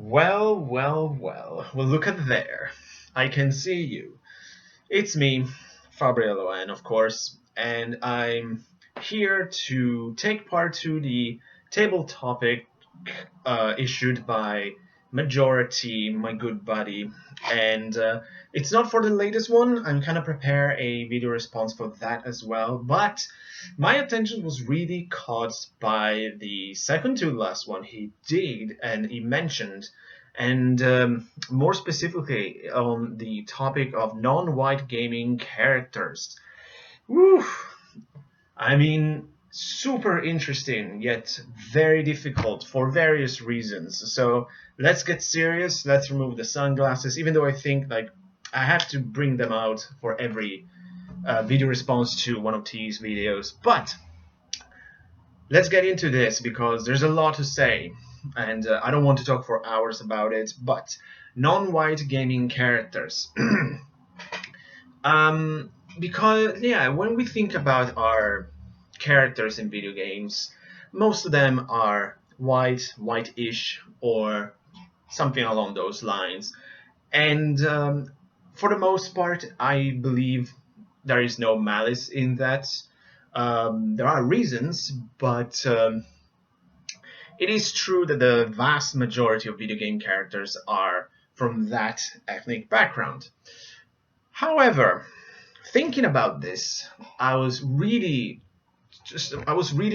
Well, look at there. I can see you. It's me, Fabriello, and of course, and I'm here to take part to the table topic issued by Majora T, my good buddy. And it's not for the latest one. I'm kind of prepare a video response for that as well. But my attention was really caught by the second to last one he did and he mentioned, and more specifically on the topic of non-white gaming characters. Woo! I mean, super interesting, yet very difficult for various reasons. So let's get serious. Let's remove the sunglasses, even though I think like I have to bring them out for every video response to one of these videos. But let's get into this because there's a lot to say, and I don't want to talk for hours about it. But non-white gaming characters. Because yeah, when we think about our characters in video games, most of them are white-ish, or something along those lines. And for the most part, I believe there is no malice in that. There are reasons, but it is true that the vast majority of video game characters are from that ethnic background. However, thinking about this, I was really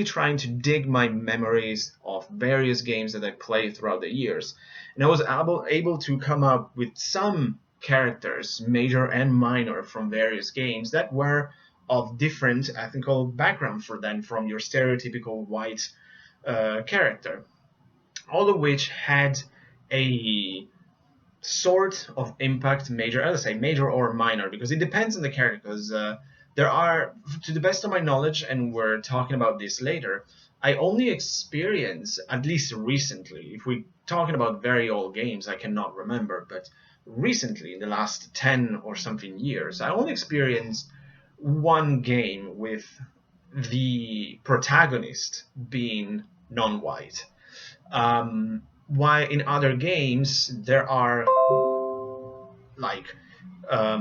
trying to dig my memories of various games that I played throughout the years, and I was able to come up with some characters, major and minor, from various games that were of different ethnical background for them from your stereotypical white character, all of which had a sort of impact, major, as I say, major or minor, because it depends on the character. Because there are, to the best of my knowledge, and we're talking about this later, I only experience, at least recently, if we're talking about very old games, I cannot remember, but recently, in the last 10 or something years, I only experienced one game with the protagonist being non-white. While in other games, there are like a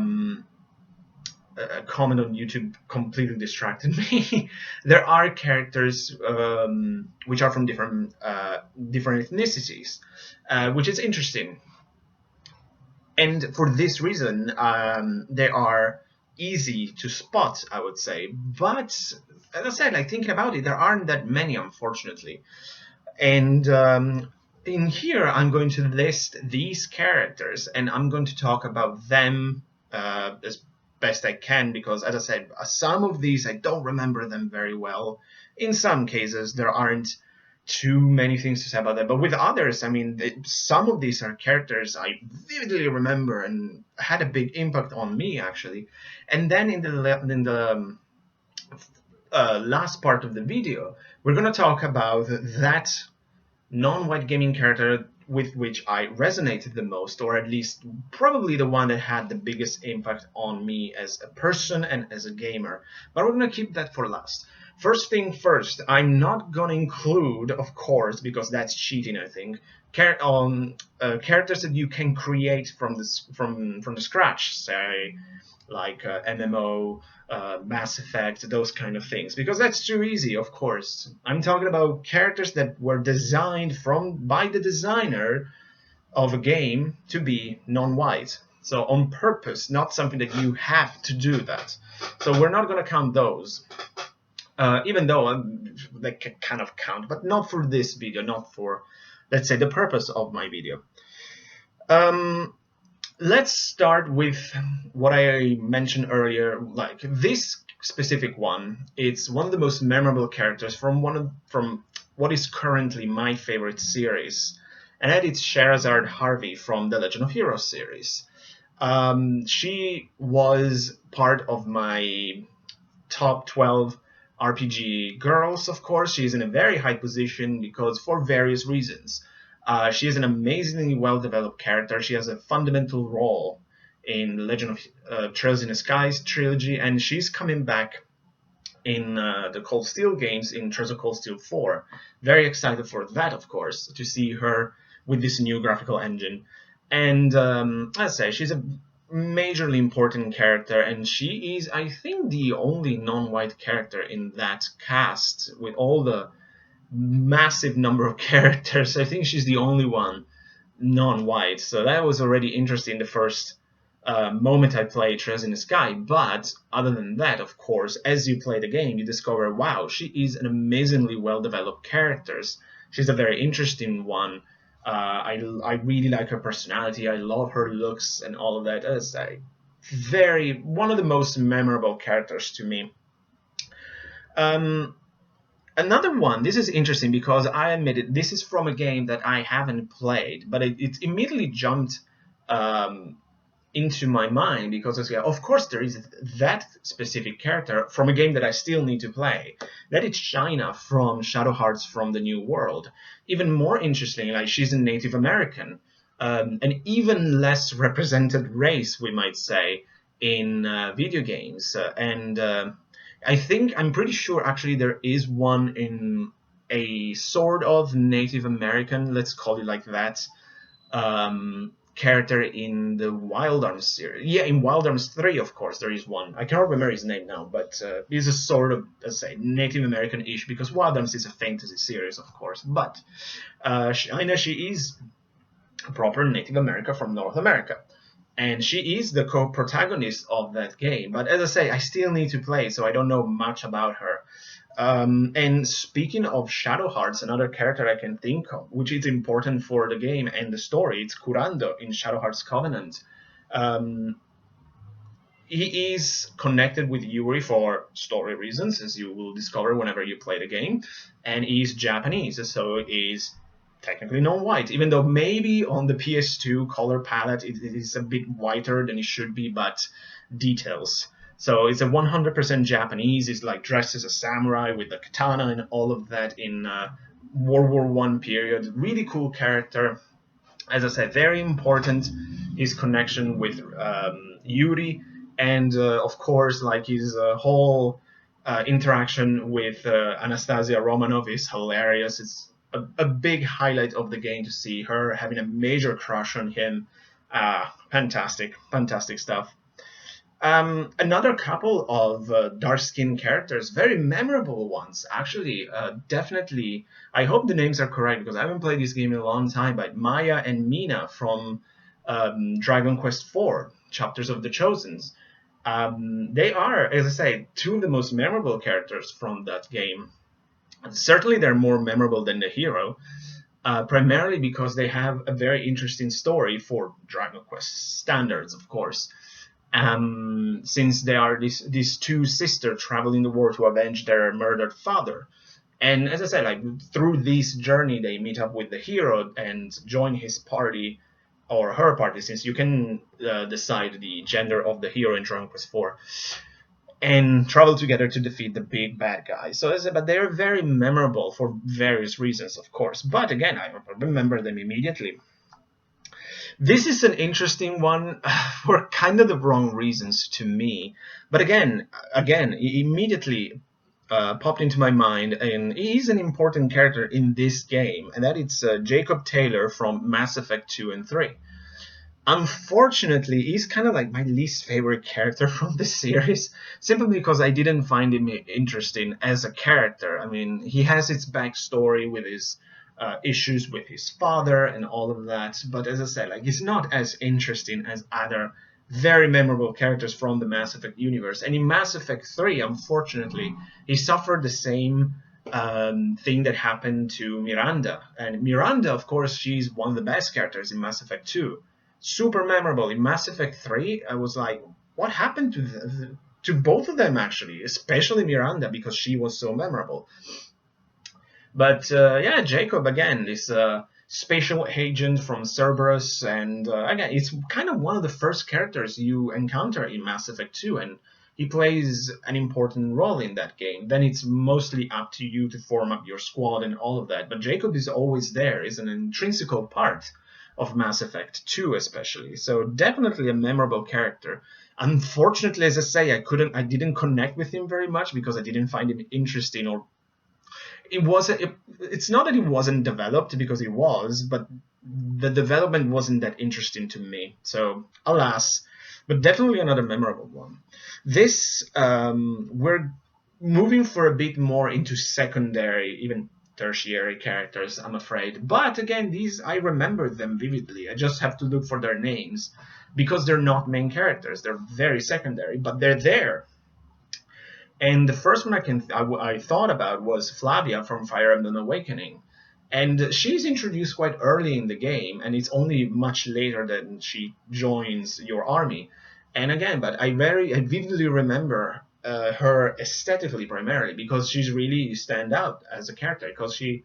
comment on YouTube completely distracted me. There are characters which are from different ethnicities, which is interesting. And for this reason, they are easy to spot, I would say. But as I said, like thinking about it, there aren't that many, unfortunately. And in here, I'm going to list these characters, and I'm going to talk about them as best I can, because, as I said, some of these I don't remember them very well. In some cases, there aren't too many things to say about them, but with others, I mean, some of these are characters I vividly remember and had a big impact on me, actually. And then in the last part of the video, we're going to talk about that non-white gaming character with which I resonated the most, or at least probably the one that had the biggest impact on me as a person and as a gamer. But we're going to keep that for last. First thing first, I'm not going to include, of course, because that's cheating, I think, characters that you can create from the scratch, say, like MMO, Mass Effect, those kind of things, because that's too easy, of course. I'm talking about characters that were designed by the designer of a game to be non-white. So on purpose, not something that you have to do that. So we're not going to count those. Even though they can kind of count, but not for this video, not for, let's say, the purpose of my video. Let's start with what I mentioned earlier. Like this specific one, it's one of the most memorable characters from what is currently my favorite series, and that is Sherazard Harvey from the Legend of Heroes series. She was part of my top 12 RPG girls, of course. She's in a very high position because for various reasons. She is an amazingly well-developed character. She has a fundamental role in Legend of Trails in the Skies trilogy, and she's coming back in the Cold Steel games in Trails of Cold Steel 4. Very excited for that, of course, to see her with this new graphical engine. And as I say, she's a majorly important character, and she is, I think, the only non-white character in that cast with all the massive number of characters. I think she's the only one non-white, so that was already interesting the first moment I played Trails in the Sky. But other than that, of course, as you play the game, you discover, wow, she is an amazingly well-developed character. She's a very interesting one. I really like her personality. I love her looks and all of that. As a one of the most memorable characters to me. Um, Another one, this is interesting because I admit it, this is from a game that I haven't played, but it immediately jumped um, into my mind because, of course, there is that specific character from a game that I still need to play. That is China from Shadowheart's From the New World. Even more interesting, like she's a Native American, an even less represented race, we might say, in video games. I'm pretty sure actually there is one in a sort of Native American, let's call it like that, character in the Wild Arms series. Yeah, in Wild Arms 3, of course, there is one. I can't remember his name now, but he's a sort of, let's say, Native American-ish, because Wild Arms is a fantasy series, of course. But China, she is a proper Native American from North America. And she is the co-protagonist of that game. But as I say, I still need to play, so I don't know much about her. And speaking of Shadowhearts, another character I can think of, which is important for the game and the story, it's Kurando in Shadowhearts Covenant. He is connected with Yuri for story reasons, as you will discover whenever you play the game, and he's Japanese, so he's technically non-white, even though maybe on the PS2 color palette it is a bit whiter than it should be, but details. So it's a 100% Japanese. He's like dressed as a samurai with a katana and all of that in World War One period. Really cool character. As I said, very important his connection with Yuri, and of course, like his whole interaction with Anastasia Romanov is hilarious. It's a big highlight of the game to see her having a major crush on him. Fantastic stuff. Another couple of dark-skinned characters, very memorable ones, actually. Definitely, I hope the names are correct because I haven't played this game in a long time, but Maya and Mina from Dragon Quest IV, Chapters of the Chosens. They are, as I say, two of the most memorable characters from that game. Certainly, they're more memorable than the hero, primarily because they have a very interesting story for Dragon Quest standards, of course. Since they are these two sisters traveling the world to avenge their murdered father. And as I said, like through this journey, they meet up with the hero and join his party or her party, since you can decide the gender of the hero in Dragon Quest IV, and travel together to defeat the big bad guy. So, as I said, but they're very memorable for various reasons, of course. But again, I remember them immediately. This is an interesting one for kind of the wrong reasons to me. But again, it immediately popped into my mind, and he's an important character in this game, and that it's Jacob Taylor from Mass Effect 2 and 3. Unfortunately, he's kind of like my least favorite character from the series, simply because I didn't find him interesting as a character. I mean, he has his backstory with his issues with his father and all of that, but as I said, like he's not as interesting as other very memorable characters from the Mass Effect universe. And in Mass Effect 3, unfortunately, he suffered the same thing that happened to Miranda. And Miranda, of course, she's one of the best characters in Mass Effect 2. Super memorable. In Mass Effect 3, I was like, what happened to both of them, actually, especially Miranda, because she was so memorable. But yeah, Jacob, again, this spatial agent from Cerberus, and again, it's kind of one of the first characters you encounter in Mass Effect 2, and he plays an important role in that game. Then it's mostly up to you to form up your squad and all of that, but Jacob is always there, is an intrinsical part of Mass Effect 2 especially, so definitely a memorable character. Unfortunately, as I say, I didn't connect with him very much because I didn't find him interesting, or it's not that he wasn't developed, because he was, but the development wasn't that interesting to me. So alas, but definitely another memorable one. This we're moving for a bit more into secondary, even tertiary characters, I'm afraid. But again, these I remember them vividly. I just have to look for their names because they're not main characters. They're very secondary, but they're there. And the first one I thought about was Flavia from Fire Emblem Awakening. And she's introduced quite early in the game, and it's only much later that she joins your army. And again, but I vividly remember her aesthetically primarily because she's really stand out as a character because she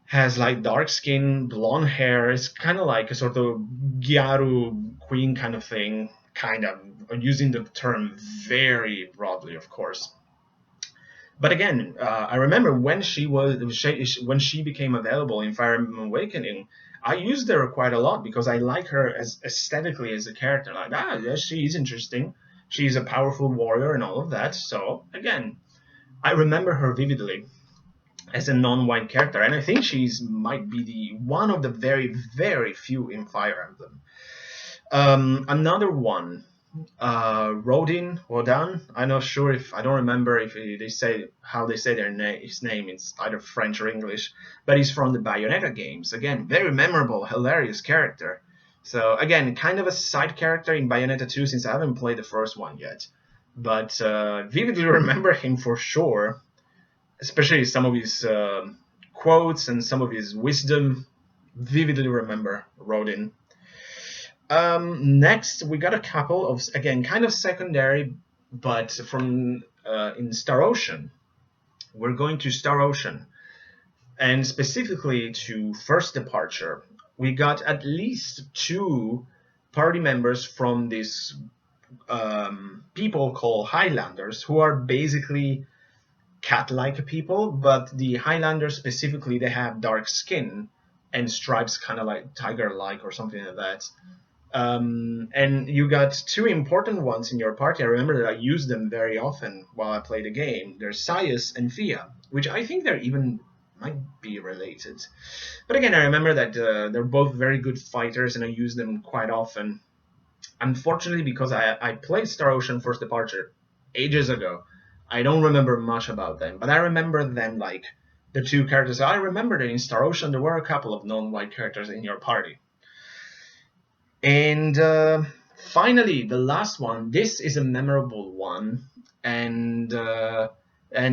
has like dark skin, blonde hair. It's kind of like a sort of Gyaru queen kind of thing, kind of using the term very broadly, of course. But again, I remember when when she became available in Fire Emblem Awakening, I used her quite a lot because I like her as aesthetically as a character. Like, yes, she is interesting. She's a powerful warrior and all of that. So again, I remember her vividly as a non-white character, and I think she's might be the one of the very very few in Fire Emblem. Another one, Rodin Rodan. I'm not sure if I don't remember if they say how they say his name. It's either French or English, but he's from the Bayonetta games. Again, very memorable, hilarious character. So again, kind of a side character in Bayonetta 2 since I haven't played the first one yet, but vividly remember him for sure, especially some of his quotes and some of his wisdom. Vividly remember Rodin. Next, we got a couple of, again, kind of secondary, but from in Star Ocean. We're going to Star Ocean, and specifically to First Departure. We got at least 2 party members from this people called Highlanders, who are basically cat-like people, but the Highlanders specifically, they have dark skin and stripes kind of like tiger-like or something like that. And you got 2 important ones in your party. I remember that I used them very often while I played the game. There's Sias and Fia, which I think they're even might be related. But again, I remember that they're both very good fighters, and I use them quite often. Unfortunately, because I played Star Ocean First Departure ages ago, I don't remember much about them. But I remember them like the 2 characters. I remember that in Star Ocean there were a couple of non-white characters in your party. And finally, the last one. This is a memorable one, and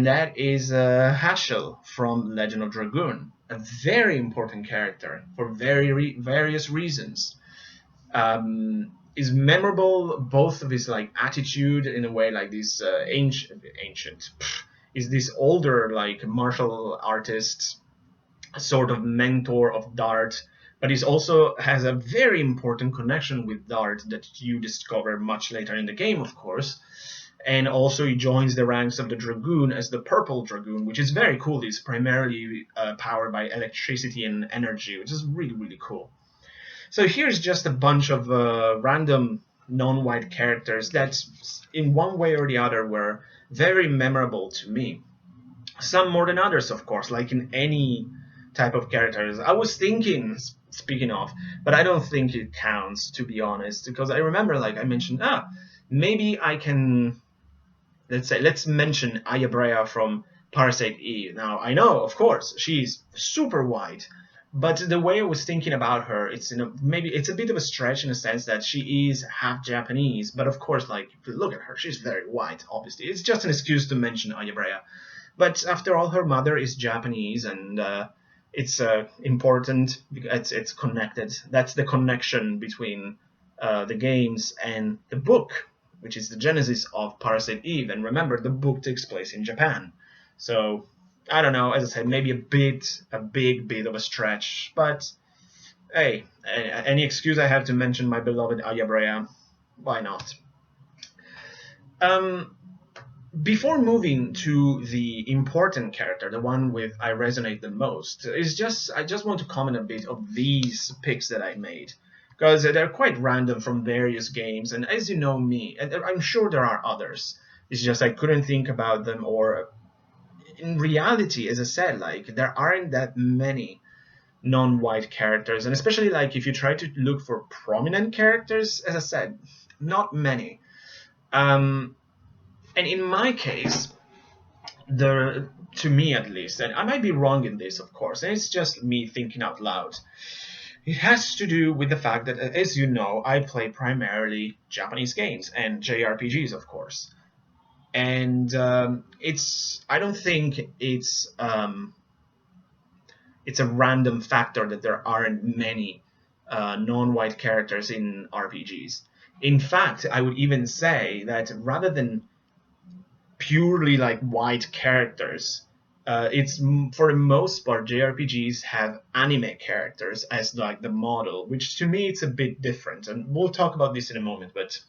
that is Haschel from Legend of Dragoon, a very important character for various reasons. Is memorable both of his like attitude in a way, like this ancient is this older like martial artist, sort of mentor of Dart, but he also has a very important connection with Dart that you discover much later in the game, of course. And also he joins the ranks of the Dragoon as the Purple Dragoon, which is very cool. He's primarily powered by electricity and energy, which is really, really cool. So here's just a bunch of random non-white characters that in one way or the other were very memorable to me. Some more than others, of course, like in any type of characters. I was thinking, speaking of, but I don't think it counts, to be honest, because I remember, like I mentioned, maybe I can, let's mention Ayabrea from Parasite Eve. Now, I know, of course, she's super white, but the way I was thinking about her, maybe it's a bit of a stretch in a sense that she is half Japanese, but of course, like, look at her, she's very white, obviously. It's just an excuse to mention Ayabrea. But after all, her mother is Japanese, and it's important. It's connected. That's the connection between the games and the book, which is the genesis of Parasite Eve. And remember, the book takes place in Japan. So I don't know. As I said, maybe a big bit of a stretch. But hey, any excuse I have to mention my beloved Ayabrea, why not? Before moving to the important character, the one with I resonate the most, I just want to comment a bit of these picks that I made, because they're quite random from various games, and as you know me, and I'm sure there are others. It's just I couldn't think about them, or in reality, as I said, like there aren't that many non-white characters, and especially like if you try to look for prominent characters, as I said, not many. And in my case, to me at least, and I might be wrong in this, of course, and it's just me thinking out loud. It has to do with the fact that, as you know, I play primarily Japanese games and JRPGs, of course. And I don't think it's a random factor that there aren't many non-white characters in RPGs. In fact, I would even say that rather than purely like white characters, it's for the most part JRPGs have anime characters as like the model, which to me it's a bit different, and we'll talk about this in a moment. But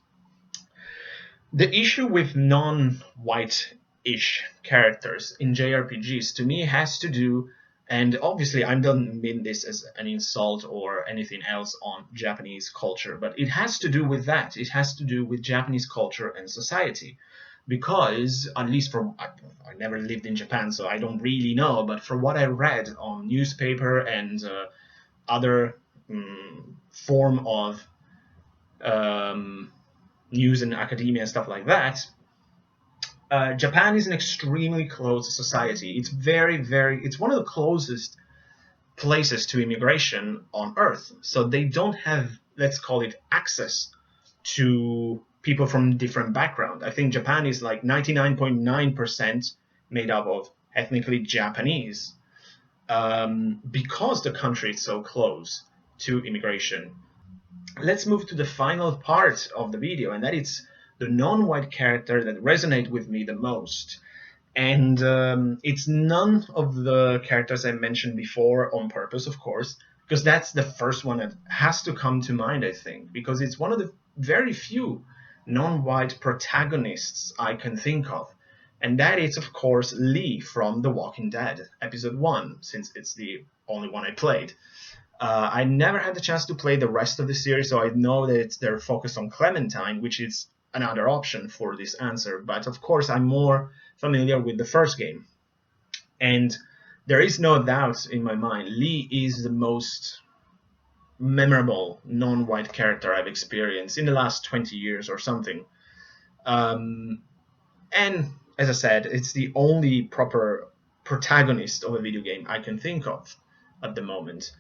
the issue with non-white-ish characters in JRPGs to me has to do, and obviously I don't mean this as an insult or anything else on Japanese culture, but it has to do with that. It has to do with Japanese culture and society. Because, at least from, I never lived in Japan, so I don't really know, but from what I read on newspaper and other form of news and academia and stuff like that, Japan is an extremely closed society. It's it's one of the closest places to immigration on Earth. So they don't have, let's call it, access to people from different backgrounds. I think Japan is like 99.9% made up of ethnically Japanese, because the country is so close to immigration. Let's move to the final part of the video, and that is the non-white character that resonate with me the most. And it's none of the characters I mentioned before on purpose, of course, because that's the first one that has to come to mind, I think, because it's one of the very few non-white protagonists I can think of. And that is, of course, Lee from The Walking Dead, episode 1, since it's the only one I played. I never had the chance to play the rest of the series, so I know that they're focused on Clementine, which is another option for this answer. But of course, I'm more familiar with the first game. And there is no doubt in my mind, Lee is the most memorable non-white character I've experienced in the last 20 years or something. And as I said, it's the only proper protagonist of a video game I can think of at the moment.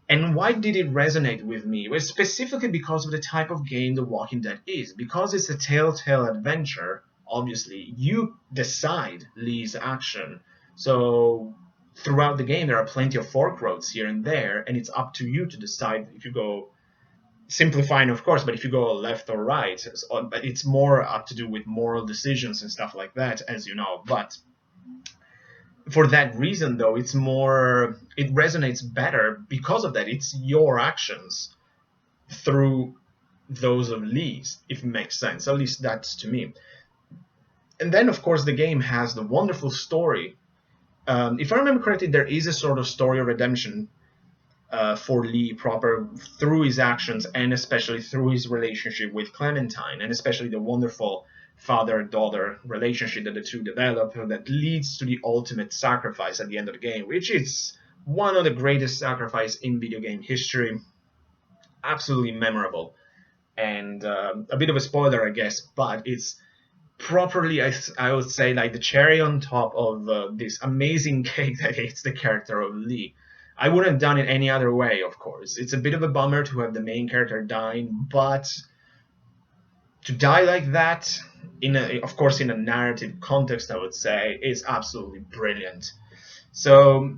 And why did it resonate with me? Well, specifically because of the type of game The Walking Dead is. Because it's a telltale adventure, obviously, you decide Lee's action. So throughout the game, there are plenty of fork roads here and there, and it's up to you to decide if you go, simplifying of course, but if you go left or right. But it's more up to do with moral decisions and stuff like that, as you know. But for that reason, though, it resonates better because of that. It's your actions through those of Lee's, if it makes sense. At least that's to me. And then, of course, the game has the wonderful story. If I remember correctly, there is a sort of story of redemption for Lee proper through his actions, and especially through his relationship with Clementine, and especially the wonderful father-daughter relationship that the two develop that leads to the ultimate sacrifice at the end of the game, which is one of the greatest sacrifices in video game history. Absolutely memorable. And a bit of a spoiler, I guess, but it's properly, I would say, like the cherry on top of this amazing cake that is the character of Lee. I wouldn't have done it any other way, of course. It's a bit of a bummer to have the main character dying, but to die like that, of course in a narrative context, I would say, is absolutely brilliant. So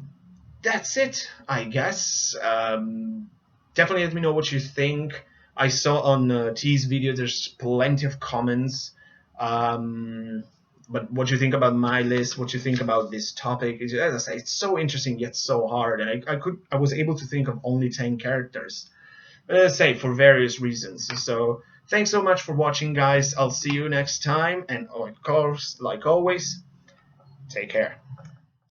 that's it, I guess. Definitely let me know what you think. I saw on T's video there's plenty of comments. But what you think about my list, what you think about this topic, as I say, it's so interesting yet so hard, and I was able to think of only 10 characters, as I say, for various reasons. So thanks so much for watching, guys. I'll see you next time, and of course, like always, take care.